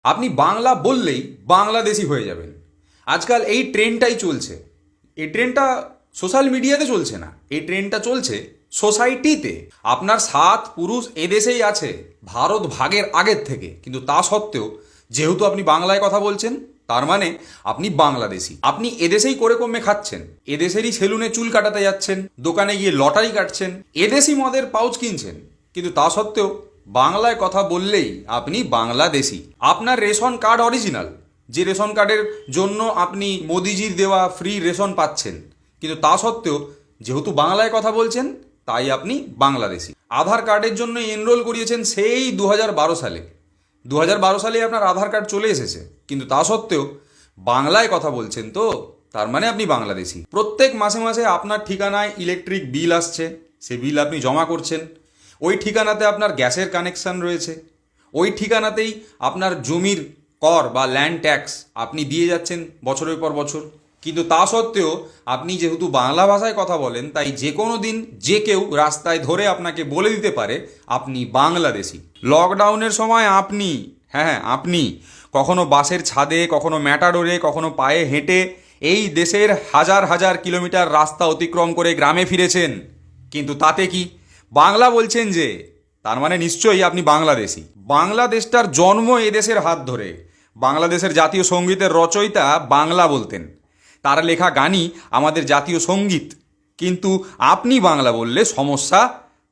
আপনি বাংলা বললেই বাংলাদেশি হয়ে যাবেন। আজকাল এই ট্রেন্ডটাই চলছে। এই ট্রেন্ডটা সোশ্যাল মিডিয়াতে চলছে না, এই ট্রেন্ডটা চলছে সোসাইটিতে। আপনার 7 পুরুষ এদেশেই আছে ভারত ভাগের আগের থেকে, কিন্তু তা সত্ত্বেও যেহেতু আপনি বাংলায় কথা বলছেন তার মানে আপনি বাংলাদেশি। আপনি এদেশেই করে কমে খাচ্ছেন, এদেশেরই সেলুনে চুল কাটাতে যাচ্ছেন, দোকানে গিয়ে লটারি কাটছেন, এদেশি মদের পাউচ কিনছেন, কিন্তু তা সত্ত্বেও বাংলায় কথা বললেই আপনি বাংলাদেশি। আপনার রেশন কার্ড অরিজিনাল, যে রেশন কার্ডের জন্য আপনি মোদিজির দেওয়া ফ্রি রেশন পাচ্ছেন, কিন্তু তা সত্ত্বেও যেহেতু বাংলায় কথা বলছেন তাই আপনি বাংলাদেশি। আধার কার্ডের জন্য এনরোল করিয়েছেন সেই 2012 সালে। 2012 সালে আপনার আধার কার্ড চলে এসেছে, কিন্তু তা সত্ত্বেও বাংলায় কথা বলছেন, তো তার মানে আপনি বাংলাদেশি। প্রত্যেক মাসে মাসে আপনার ঠিকানায় ইলেকট্রিক বিল আসছে, সে বিল আপনি জমা করছেন। ওই ঠিকানাতে আপনার গ্যাসের কানেকশন রয়েছে, ওই ঠিকানাতেই আপনার জমির কর বা ল্যান্ড ট্যাক্স আপনি দিয়ে যাচ্ছেন বছরের পর বছর। কিন্তু তা সত্ত্বেও আপনি যেহেতু বাংলা ভাষায় কথা বলেন, তাই যে কোনো দিন যে কেউ রাস্তায় ধরে আপনাকে বলে দিতে পারে আপনি বাংলাদেশি। লকডাউনের সময় আপনি, হ্যাঁ আপনি কখনো বাসের ছাদে, কখনো ম্যাটাডোরে, কখনো পায়ে হেঁটে এই দেশের হাজার হাজার কিলোমিটার রাস্তা অতিক্রম করে গ্রামে ফিরেছেন, কিন্তু তাতে কি বাংলা বলছেন যে, তার মানে নিশ্চয়ই আপনি বাংলাদেশি। বাংলাদেশটার জন্ম এদেশের হাত ধরে। বাংলাদেশের জাতীয় সঙ্গীতের রচয়িতা বাংলা বলতেন, তার লেখা গানই আমাদের জাতীয় সঙ্গীত। কিন্তু আপনি বাংলা বললে সমস্যা,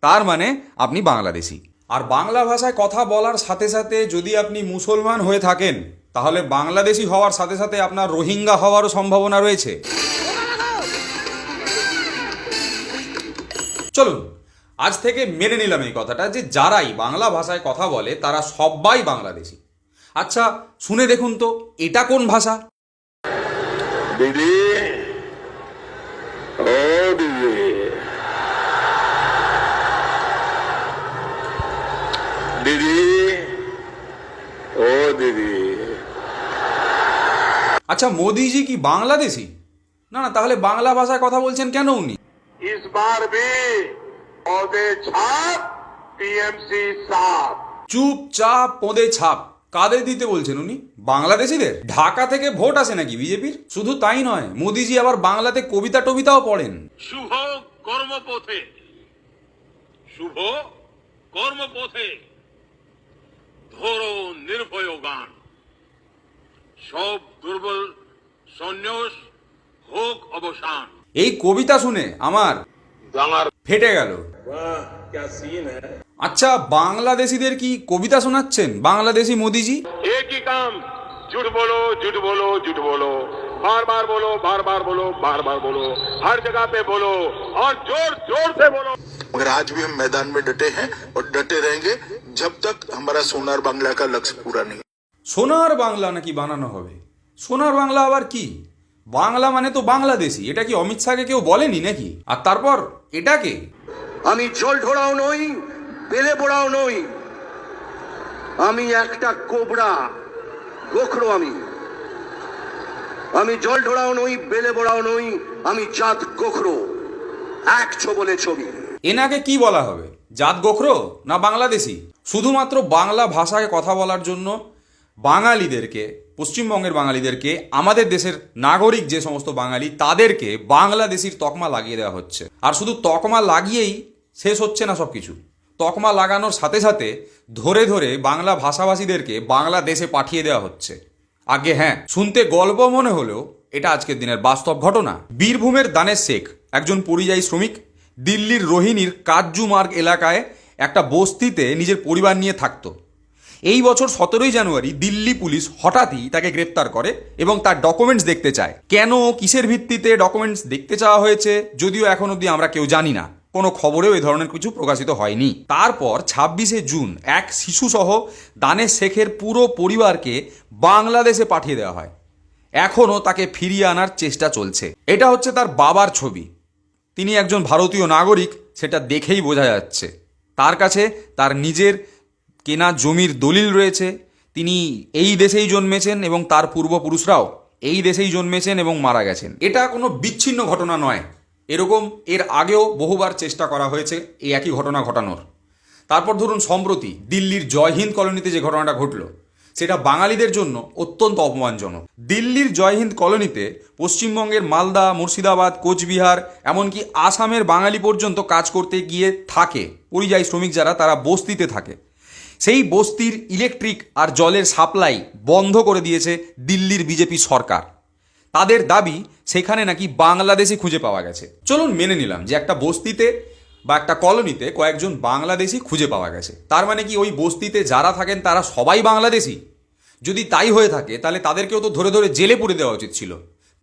তার মানে আপনি বাংলাদেশি। আর বাংলা ভাষায় কথা বলার সাথে সাথে যদি আপনি মুসলমান হয়ে থাকেন, তাহলে বাংলাদেশি হওয়ার সাথে সাথে আপনার রোহিঙ্গা হওয়ারও সম্ভাবনা রয়েছে। চলুন আজ থেকে মেনে নিলাম এই কথাটা যে যারাই বাংলা ভাষায় কথা বলে তারা সবাই বাংলাদেশি। আচ্ছা শুনে দেখুন তো, এটা কোন ভাষা? দিদি, ও দিদি, দিদি, ও দিদি। আচ্ছা মোদিজি কি বাংলাদেশি? না না, তাহলে বাংলা ভাষায় কথা বলছেন কেন উনি? इस बार भी पौधे छाप टीएमसी साफ। চুপচাপ পোঁদে ছাপ কাদের দিতে বলছেন উনি? বাংলাদেশিদের? ঢাকা থেকে ভোট আসে নাকি বিজেপির? শুধু তাই নয়, মোদিজি আবার বাংলাতে কবিতা টবিতাও পড়েন। শুভ কর্মপথে, শুভ কর্মপথে ধরো নির্ভয় গান, সব দুর্বল সন্ন্যাস হোক অবসান। এই কবিতা শুনে আমার दांगार ফেটে গেল। वाह क्या सीन है। আচ্ছা বাংলাদেশিদের কি কবিতা শোনাচ্ছেন বাংলাদেশি মোদিজি? एक ही काम, झूठ बोलो झूठ बोलो झूठ बोलो, बार बार बोलो बार बार बोलो बार बार बोलो, हर जगह पे बोलो और जोर जोर से बोलो। मगर आज भी हम मैदान में डटे हैं और डटे रहेंगे जब तक हमारा सोनार बांग्ला का लक्ष्य पूरा नहीं। সোনার বাংলা নাকি বানানো হবে? সোনার বাংলা আবার কি? বাংলা মানে তো বাংলাদেশি, এটা কি অমিত শাহকে কেউ বলেনি নাকি? আর তারপর এটাকে আমি জল ঢোড়াও নই, বেলে পোড়াও নই, আমি একটা কোবরা গোখরো। আমি জল ঢোড়াও নই, বেলে পোড়াও নই, আমি জাত গোখরো, এক ছবলে ছবি। এনাকে কি বলা হবে, জাত গোখরো না বাংলাদেশি? শুধুমাত্র বাংলা ভাষায় কথা বলার জন্য বাঙালিদেরকে, পশ্চিমবঙ্গের বাঙালিদেরকে, আমাদের দেশের নাগরিক যে সমস্ত বাঙালি তাদেরকে বাংলাদেশির তকমা লাগিয়ে দেওয়া হচ্ছে। আর শুধু তকমা লাগিয়েই শেষ হচ্ছে না সব কিছু, তকমা লাগানোর সাথে সাথে ধরে ধরে বাংলা ভাষাভাষীদেরকে বাংলাদেশে পাঠিয়ে দেওয়া হচ্ছে। আগে হ্যাঁ, শুনতে গল্প মনে হলেও এটা আজকের দিনের বাস্তব ঘটনা। বীরভূমের দানেশ শেখ একজন পরিযায়ী শ্রমিক, দিল্লির রোহিণীর কাজ্জু মার্গ এলাকায় একটা বস্তিতে নিজের পরিবার নিয়ে থাকতো। এই বছর 17ই জানুয়ারি দিল্লি পুলিশ হঠাৎই তাকে গ্রেপ্তার করে এবং তার ডকুমেন্টস দেখতে চায়। কেন, কিসের ভিত্তিতে ডকুমেন্টস দেখতে চাওয়া হয়েছে যদিও এখন অবধি আমরা কেউ জানি না, কোনো খবরেও এই ধরনের কিছু প্রকাশিত হয়নি। তারপর 26শে জুন এক শিশুসহ দানেশ শেখের পুরো পরিবারকে বাংলাদেশে পাঠিয়ে দেওয়া হয়। এখনও তাকে ফিরিয়ে আনার চেষ্টা চলছে। এটা হচ্ছে তার বাবার ছবি, তিনি একজন ভারতীয় নাগরিক, সেটা দেখেই বোঝা যাচ্ছে। তার কাছে তার নিজের কেনা জমির দলিল রয়েছে, তিনি এই দেশেই জন্মেছেন এবং তার পূর্বপুরুষরাও এই দেশেই জন্মেছেন এবং মারা গেছেন। এটা কোনো বিচ্ছিন্ন ঘটনা নয়, এরকম এর আগেও বহুবার চেষ্টা করা হয়েছে এই একই ঘটনা ঘটানোর। তারপর ধরুন সম্প্রতি দিল্লির জয় হিন্দ কলোনিতে যে ঘটনাটা ঘটল, সেটা বাঙালিদের জন্য অত্যন্ত অপমানজনক। দিল্লির জয়হিন্দ কলোনিতে পশ্চিমবঙ্গের মালদা, মুর্শিদাবাদ, কোচবিহার, এমনকি আসামের বাঙালি পর্যন্ত কাজ করতে গিয়ে থাকে। পরিযায়ী শ্রমিক যারা, তারা বস্তিতে থাকে। সেই বস্তির ইলেকট্রিক আর জলের সাপ্লাই বন্ধ করে দিয়েছে দিল্লির বিজেপি সরকার। তাদের দাবি সেখানে নাকি বাংলাদেশি খুঁজে পাওয়া গেছে। চলুন মেনে নিলাম যে একটা বস্তিতে বা একটা কলোনিতে কয়েকজন বাংলাদেশি খুঁজে পাওয়া গেছে। তার মানে কি ওই বস্তিতে যারা থাকেন তারা সবাই বাংলাদেশি? যদি তাই হয়ে থাকে তাহলে তাদেরকেও তো ধরে ধরে জেলে পুরে দেওয়া উচিত ছিল।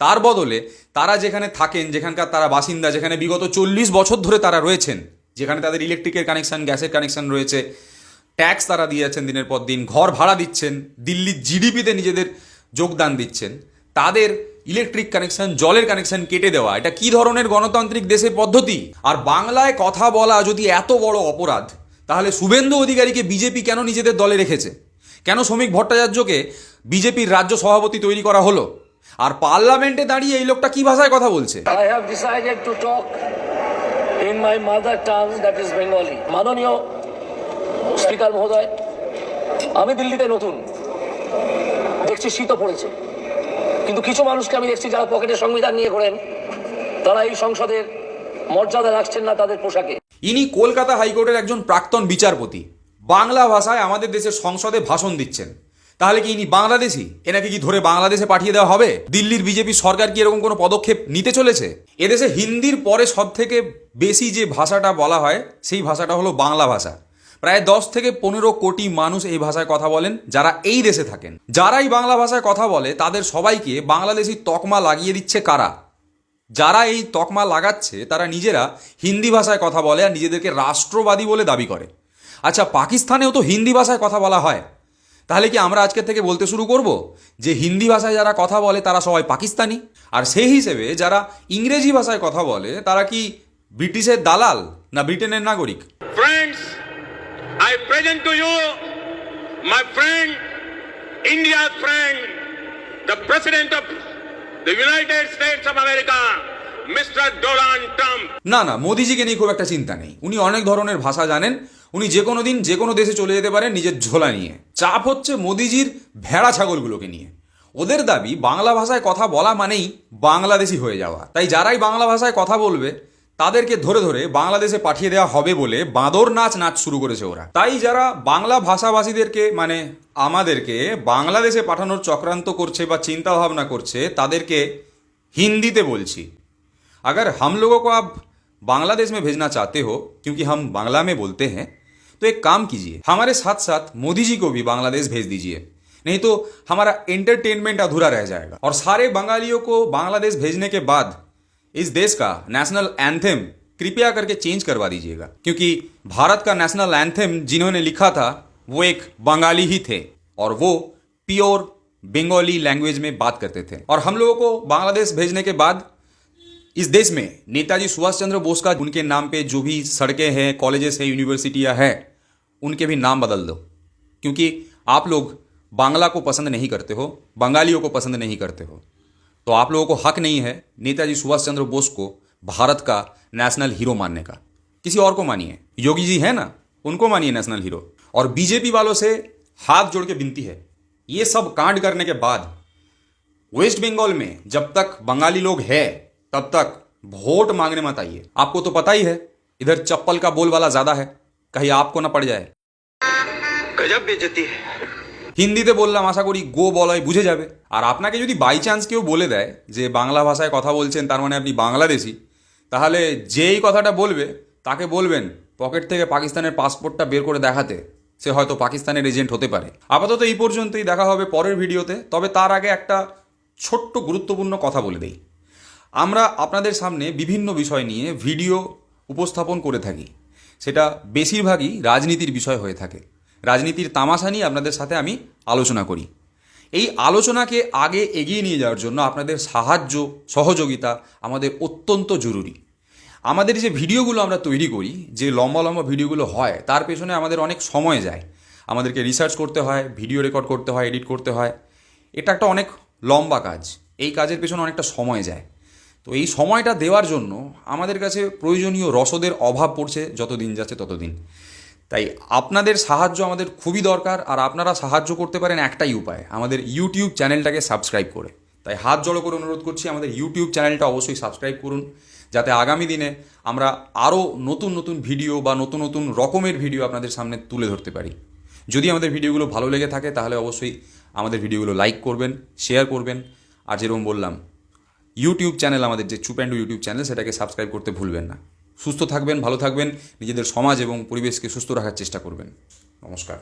তার বদলে তারা যেখানে থাকেন, যেখানকার তারা বাসিন্দা, যেখানে বিগত 40 বছর ধরে তারা রয়েছেন, যেখানে তাদের ইলেকট্রিকের কানেকশন, গ্যাসের কানেকশন রয়েছে, ট্যাক্স তারা দিয়ে যাচ্ছেন দিনের পর দিন, ঘর ভাড়া দিচ্ছেন, দিল্লির জিডিপিতে নিজেদের যোগদান দিচ্ছেন, তাদের ইলেকট্রিক কানেকশন, জলের কানেকশন কেটে দেওয়া, এটা কি ধরনের গণতান্ত্রিক দেশের পদ্ধতি? আর বাংলায় কথা বলা যদি এত বড় অপরাধ, তাহলে শুভেন্দু অধিকারীকে বিজেপি কেন নিজেদের দলে রেখেছে? কেন শ্রমিক ভট্টাচার্যকে বিজেপির রাজ্য সভাপতি তৈরি করা হলো? আর পার্লামেন্টে দাঁড়িয়ে এই লোকটা কি ভাষায় কথা বলছে? I have decided to talk in my mother tongue, that is Bengali. মাননীয় স্পিকার মহোদয়, আমি দিল্লিতে নতুন, দেখছি শীতও পড়েছে, কিন্তু কিছু মানুষকে আমি দেখছি যারা পকেটে সংবিধান নিয়ে ঘোরেন, তারা এই সংসদের মর্যাদা রাখছেন না তাদের পোশাকে। ইনি কলকাতা হাইকোর্টের একজন প্রাক্তন বিচারপতি, বাংলা ভাষায় আমাদের দেশের সংসদে ভাষণ দিচ্ছেন। তাহলে কি ইনি বাংলাদেশি? এনাকে কি ধরে বাংলাদেশে পাঠিয়ে দেওয়া হবে? দিল্লির বিজেপি সরকার কি এরকম কোনো পদক্ষেপ নিতে চলেছে? এদেশে হিন্দির পরে সব থেকে বেশি যে ভাষাটা বলা হয় সেই ভাষাটা হলো বাংলা ভাষা। প্রায় 10 থেকে 15 কোটি মানুষ এই ভাষায় কথা বলেন যারা এই দেশে থাকেন। যারাই বাংলা ভাষায় কথা বলে তাদের সবাইকে বাংলাদেশি তকমা লাগিয়ে দিচ্ছে কারা? যারা এই তকমা লাগাচ্ছে তারা নিজেরা হিন্দি ভাষায় কথা বলে আর নিজেদেরকে রাষ্ট্রবাদী বলে দাবি করে। আচ্ছা, পাকিস্তানেও তো হিন্দি ভাষায় কথা বলা হয়। তাহলে কি আমরা আজকের থেকে বলতে শুরু করব যে হিন্দি ভাষায় যারা কথা বলে তারা সবাই পাকিস্তানি? আর সেই হিসেবে যারা ইংরেজি ভাষায় কথা বলে তারা কি ব্রিটিশের দালাল না ব্রিটেনের নাগরিক? Friends, I present to you my friend, India's friend, the President of the United States of America, Mr. Donald Trump. না না, মোদিজিকে নিয়ে খুব একটা চিন্তা নেই। উনি অনেক ধরনের ভাষা জানেন। উনি যে কোনো দিন যে কোনো দেশে চলে যেতে পারেন নিজের ঝোলা নিয়ে। চাপ হচ্ছে মোদিজির ভেড়া ছাগলগুলোকে নিয়ে। ওদের দাবি বাংলা ভাষায় কথা বলা মানেই বাংলাদেশি হয়ে যাওয়া। তাই যারাই বাংলা ভাষায় কথা বলবে তাদেরকে ধরে ধরে বাংলাদেশে পাঠিয়ে দেওয়া হবে বলে বাঁদর নাচ শুরু করেছে ওরা। তাই যারা বাংলা ভাষাভাষীদেরকে মানে আমাদেরকে বাংলাদেশে পাঠানোর চক্রান্ত করছে বা চিন্তা ভাবনা করছে তাদেরকে हिंदी बोलছি। अगर हम लोगों को आप बांग्लादेश में भेजना चाहते हो, क्योंकि हम बांग्ला में बोलते हैं, तो एक काम कीजिए, हमारे साथ साथ मोदी जी को भी बांग्लादेश भेज दीजिए, नहीं तो हमारा एंटरटेनमेंट अधूरा रह जाएगा। और सारे बंगालियों को बांग्लादेश भेजने के बाद इस देश का नेशनल एंथम कृपया करके चेंज करवा दीजिएगा, क्योंकि भारत का नेशनल एंथम जिन्होंने लिखा था वो एक बंगाली ही थे और वो प्योर बंगाली लैंग्वेज में बात करते थे। और हम लोगों को बांग्लादेश भेजने के बाद इस देश में नेताजी सुभाष चंद्र बोस का उनके नाम पे जो भी सड़कें हैं, कॉलेजेस हैं, यूनिवर्सिटियां हैं, उनके भी नाम बदल दो, क्योंकि आप लोग बांग्ला को पसंद नहीं करते हो, बंगालियों को पसंद नहीं करते हो, तो आप लोगों को हक नहीं है नेताजी सुभाष चंद्र बोस को भारत का नेशनल हीरो मानने का। किसी और को मानिए, योगी जी है ना, उनको मानिए नेशनल हीरो। और बीजेपी वालों से हाथ जोड़ के विनती है, ये सब कांड करने के बाद वेस्ट बंगाल में जब तक बंगाली लोग हैं तब तक वोट मांगने मत आइए। आपको तो पता ही है इधर चप्पल का बोलबाला ज्यादा है, कहीं आपको ना पड़ जाए। गजब बेइज्जती है। হিন্দিতে বললাম, আশা করি গো বলাই বুঝে যাবে। আর আপনাকে যদি বাই চান্স কেউ বলে দেয় যে বাংলা ভাষায় কথা বলছেন তার মানে আপনি বাংলাদেশি, তাহলে যেই কথাটা বলবে তাকে বলবেন পকেট থেকে পাকিস্তানের পাসপোর্টটা বের করে দেখাতে, সে হয়তো পাকিস্তানের এজেন্ট হতে পারে। আপাতত এই পর্যন্তই, দেখা হবে পরের ভিডিওতে। তবে তার আগে একটা ছোট্ট গুরুত্বপূর্ণ কথা বলে দেই। আমরা আপনাদের সামনে বিভিন্ন বিষয় নিয়ে ভিডিও উপস্থাপন করে থাকি, সেটা বেশিরভাগই রাজনীতির বিষয় হয়ে থাকে। রাজনীতির তামাশা নিয়ে আপনাদের সাথে আমি আলোচনা করি। এই আলোচনাকে আগে এগিয়ে নিয়ে যাওয়ার জন্য আপনাদের সাহায্য সহযোগিতা আমাদের অত্যন্ত জরুরি। আমাদের যে ভিডিওগুলো আমরা তৈরি করি, যে লম্বা লম্বা ভিডিওগুলো হয়, তার পেছনে আমাদের অনেক সময় যায়। আমাদেরকে রিসার্চ করতে হয়, ভিডিও রেকর্ড করতে হয়, এডিট করতে হয়। এটা একটা অনেক লম্বা কাজ, এই কাজের পেছনে অনেকটা সময় যায়। তো এই সময়টা দেওয়ার জন্য আমাদের কাছে প্রয়োজনীয় রসদের অভাব পড়ছে, যত দিন যাচ্ছে ততদিন। তাই আপনাদের সাহায্য আমাদের খুবই দরকার, আর আপনারা সাহায্য করতে পারেন একটাই উপায়, আমাদের ইউটিউব চ্যানেলটাকে সাবস্ক্রাইব করে। তাই হাত জড়ো করে অনুরোধ করছি, আমাদের ইউটিউব চ্যানেলটা অবশ্যই সাবস্ক্রাইব করুন, যাতে আগামী দিনে আমরা আরও নতুন নতুন ভিডিও বা নতুন নতুন রকমের ভিডিও আপনাদের সামনে তুলে ধরতে পারি। যদি আমাদের ভিডিওগুলো ভালো লেগে থাকে তাহলে অবশ্যই আমাদের ভিডিওগুলো লাইক করবেন, শেয়ার করবেন, আর যেরকম বললাম ইউটিউব চ্যানেল, আমাদের যে চুপ অ্যান্ড ডু ইউটিউব চ্যানেল, সেটাকে সাবস্ক্রাইব করতে ভুলবেন না। সুস্থ থাকবেন, ভালো থাকবেন, নিজেদের সমাজ এবং পরিবেশকে সুস্থ রাখার চেষ্টা করবেন। নমস্কার।